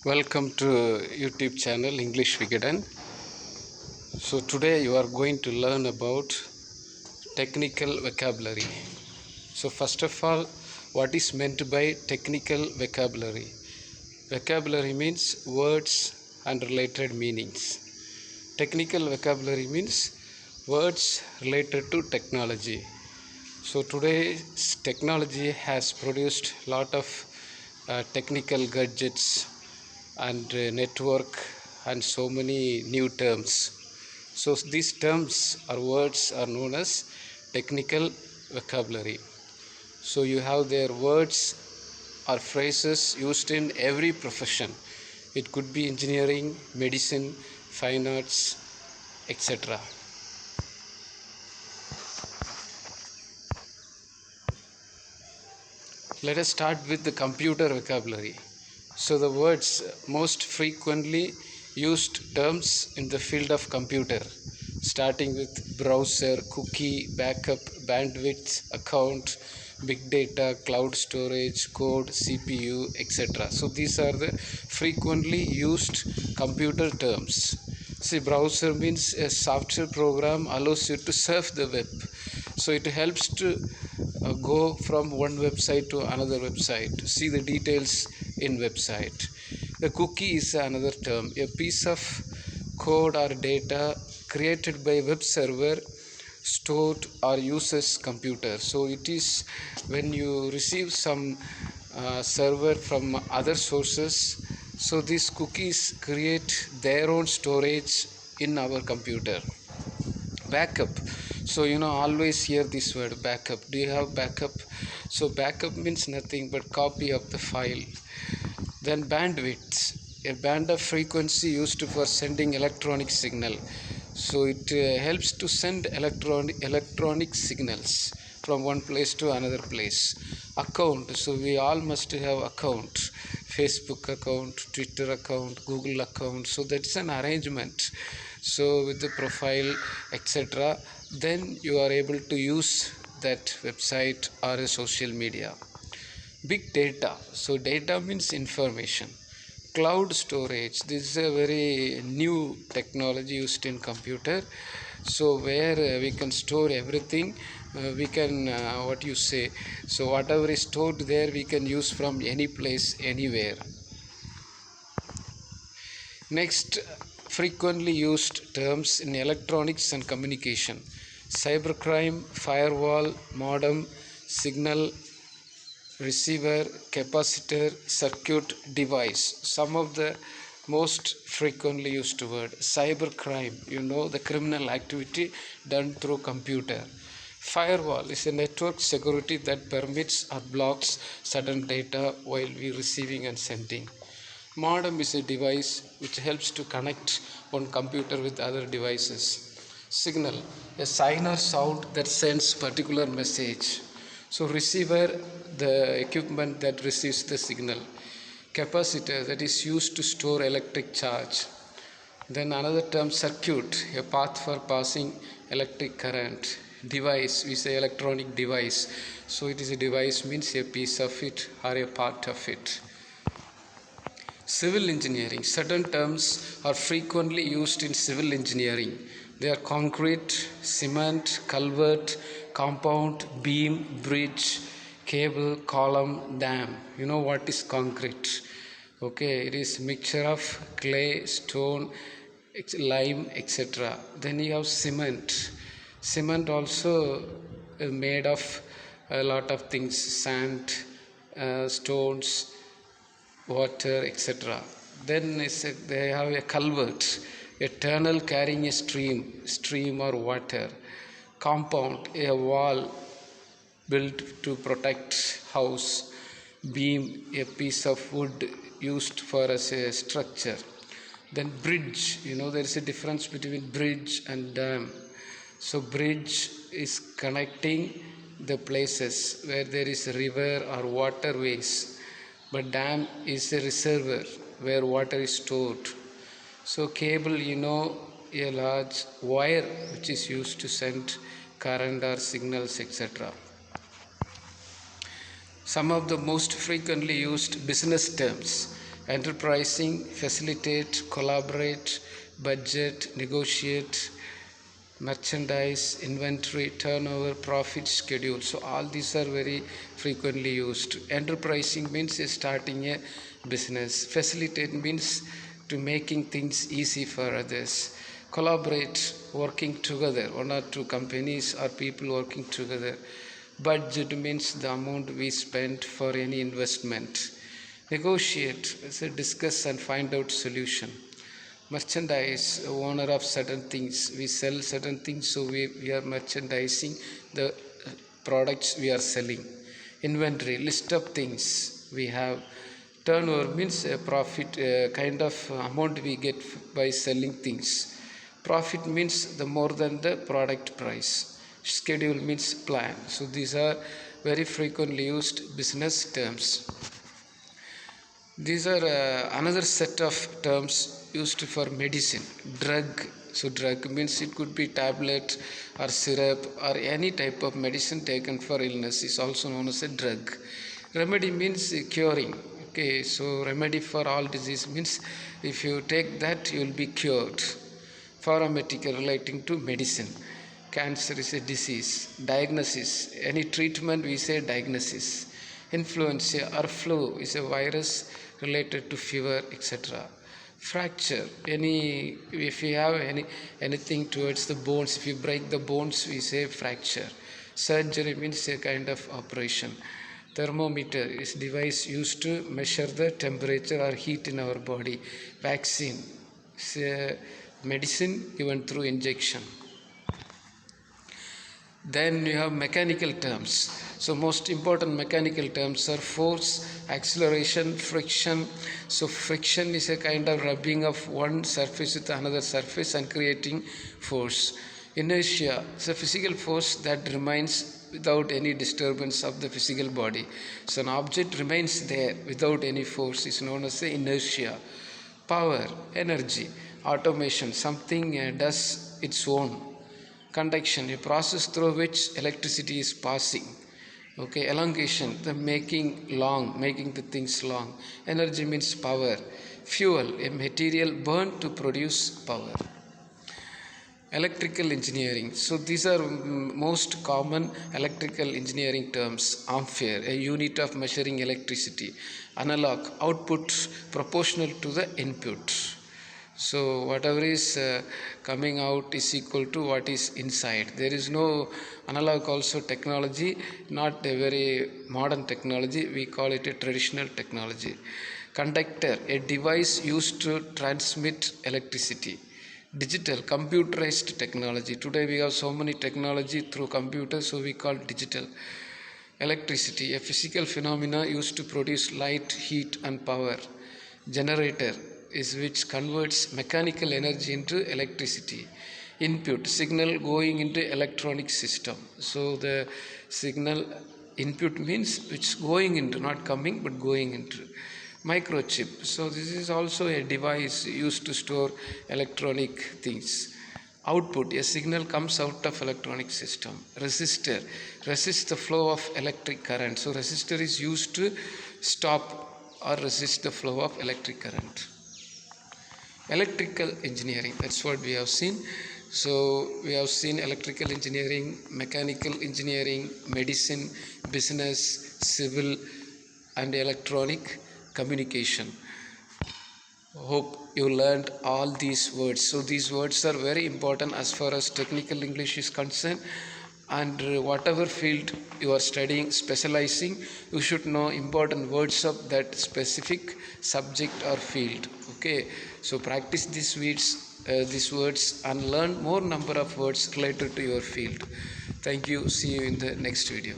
Welcome to YouTube channel English Wigadan. So today you are going to learn about technical vocabulary. So first of all, what is meant by technical vocabulary? Vocabulary means words and related meanings. Technical vocabulary means words related to technology. So today's technology has produced lot of technical gadgets and network and so many new terms. So these terms or words are known as technical vocabulary. So you have their words or phrases used in every profession. It could be engineering, medicine, fine arts, etc. Let us start with the computer vocabulary. So the words most frequently used terms in the field of computer, starting with browser, cookie, backup, bandwidth, account, big data, cloud storage, code, CPU, etc. So these are the frequently used computer terms. See, browser means a software program allows you to surf the web. So it helps to go from one website to another website to see the details in website. The cookie is another term, a piece of code or data created by web server stored or uses computer. So it is when you receive some server from other sources, so these cookies create their own storage in our computer. Backup, so always hear this word backup. Do you have backup? So backup means nothing but copy of the file. Then bandwidth, a band of frequency used for sending electronic signal. So it helps to send electronic signals from one place to another place. Account, so we all must have account, Facebook account, Twitter account, Google account. So that's an arrangement, so with the profile, etc. Then you are able to use that website or a social media. Big data, so data means information. Cloud storage, this is a very new technology used in computer, so where we can store everything. We can so whatever is stored there we can use from any place, anywhere. Next, frequently used terms in electronics and communication: cybercrime, firewall, modem, signal receiver, capacitor, circuit, device. Some of the most frequently used word. Cybercrime, the criminal activity done through computer. Firewall is a network security that permits or blocks certain data while we receiving and sending. Modem is a device which helps to connect one computer with other devices. Signal, a sign or sound that sends particular message. So receiver, the equipment that receives the signal. Capacitor, that is used to store electric charge. Then another term, circuit, a path for passing electric current. Device, we say electronic device. So it is a device means a piece of it or a part of it. Civil engineering, certain terms are frequently used in civil engineering. They are concrete, cement, culvert, compound, beam, bridge, cable, column, dam. You know what is concrete? Okay, it is mixture of clay, stone, lime, etc. Then you have cement. Cement also made of a lot of things: sand, stones, water, etc. Then they have a culvert, a tunnel carrying a stream or water. Compound, a wall built to protect house. Beam, a piece of wood used for as a structure. Then bridge, there is a difference between bridge and dam. So bridge is connecting the places where there is a river or waterways, but dam is a reservoir where water is stored. So cable, a large wire which is used to send current or signals, etc. Some of the most frequently used business terms: Enterprising, facilitate, collaborate, budget, negotiate, merchandise, inventory, turnover, profit, schedule. So all these are very frequently used. Enterprising means starting a business. Facilitate means to making things easy for others. Collaborate, working together, one or two companies or people working together. Budget means the amount we spend for any investment. Negotiate, so discuss and find out solution. Merchandise, owner of certain things, we sell certain things, so we are merchandising the products we are selling. Inventory, list of things we have. Turnover means a profit, kind of amount we get by selling things. Profit means the more than the product price. Schedule means plan. So these are very frequently used business terms. These are another set of terms used for medicine. Drug. So drug means it could be tablet or syrup or any type of medicine taken for illness is also known as a drug. Remedy means curing. Okay, so remedy for all disease means if you take that you will be cured. Pharmaceutical relating to medicine. Cancer is a disease. Diagnosis, any treatment we say diagnosis. Influenza or flu is a virus related to fever, etc. Fracture, if you have anything towards the bones, if you break the bones, we say fracture. Surgery means a kind of operation. Thermometer is device used to measure the temperature or heat in our body. Vaccine is a medicine given through injection. Then you have mechanical terms. So most important mechanical terms are force, acceleration, friction. So friction is a kind of rubbing of one surface with another surface and creating force. Inertia is a physical force that remains without any disturbance of the physical body. So an object remains there without any force is known as the inertia. Power, energy, automation, something does its own. Conduction, a process through which electricity is passing. Okay, elongation, the making the things long. Energy means power. Fuel, a material burned to produce power. Electrical engineering. So these are most common electrical engineering terms. Ampere, a unit of measuring electricity. Analog, output proportional to the input. So whatever is coming out is equal to what is inside. There is no analog also technology, not a very modern technology. We call it a traditional technology. Conductor, a device used to transmit electricity. Digital, computerized technology. Today we have so many technology through computers, so we call digital. Electricity, a physical phenomena used to produce light, heat and power. Generator is which converts mechanical energy into electricity. Input, signal going into electronic system. So the signal input means which going into, not coming but going into. Microchip, so this is also a device used to store electronic things. Output, a signal comes out of electronic system. Resistor, resists the flow of electric current. So resistor is used to stop or resist the flow of electric current. Electrical engineering, that's what we have seen. So we have seen electrical engineering, mechanical engineering, medicine, business, civil and electronic communication. Hope you learned all these words. So these words are very important as far as technical English is concerned, and whatever field you are studying, specializing, you should know important words of that specific subject or field. Okay, so practice these words and learn more number of words related to your field. Thank you. See you in the next video.